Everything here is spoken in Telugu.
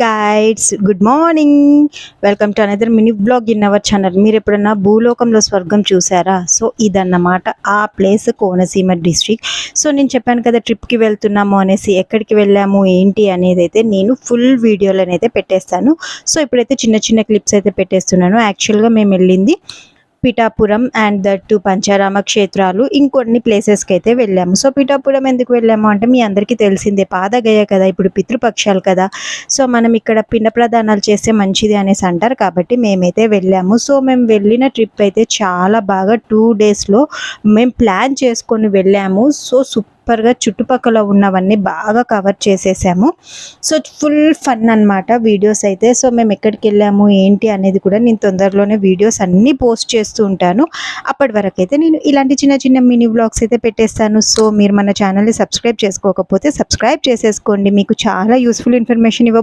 Guides good morning. Welcome to another mini blog in our channel. మీరు ఎప్పుడన్నా భూలోకంలో స్వర్గం చూసారా? సో ఇదన్నమాట ఆ ప్లేస్, కోనసీమ డిస్ట్రిక్ట్. సో నేను చెప్పాను కదా ట్రిప్కి వెళ్తున్నాము అనేసి. ఎక్కడికి వెళ్ళాము ఏంటి అనేది అయితే నేను ఫుల్ వీడియోలోనైతే పెట్టేస్తాను. సో ఇప్పుడైతే చిన్న చిన్న క్లిప్స్ అయితే పెట్టేస్తున్నాను. యాక్చువల్గా మేము వెళ్ళింది Pithapuram and that to Pancharama క్షేత్రాలు, ఇంకొన్ని ప్లేసెస్కి అయితే వెళ్ళాము. సో పిఠాపురం ఎందుకు వెళ్ళాము అంటే మీ అందరికీ తెలిసిందే, పాదగయ కదా, ఇప్పుడు పితృపక్షాలు కదా. సో మనం ఇక్కడ పిండ ప్రదానాలు చేస్తే మంచిది అనేసి అంటారు, కాబట్టి మేమైతే వెళ్ళాము. సో మేము వెళ్ళిన ట్రిప్ అయితే చాలా బాగా 2 డేస్లో మేము ప్లాన్ చేసుకొని వెళ్ళాము. సో సూపర్గా చుట్టుపక్కల ఉన్నవన్నీ బాగా కవర్ చేసేసాము. సో ఫుల్ ఫన్ అన్నమాట వీడియోస్ అయితే. సో మేము ఎక్కడికి వెళ్ళాము ఏంటి అనేది కూడా నేను తొందరలోనే వీడియోస్ అన్నీ పోస్ట్ చేస్తూ ఉంటాను. అప్పటి వరకు అయితే నేను ఇలాంటి చిన్న చిన్న మినీ వ్లాగ్స్ అయితే పెట్టేస్తాను. సో మీరు మన ఛానల్ని సబ్స్క్రైబ్ చేసుకోకపోతే సబ్స్క్రైబ్ చేసేసుకోండి, మీకు చాలా యూస్ఫుల్ ఇన్ఫర్మేషన్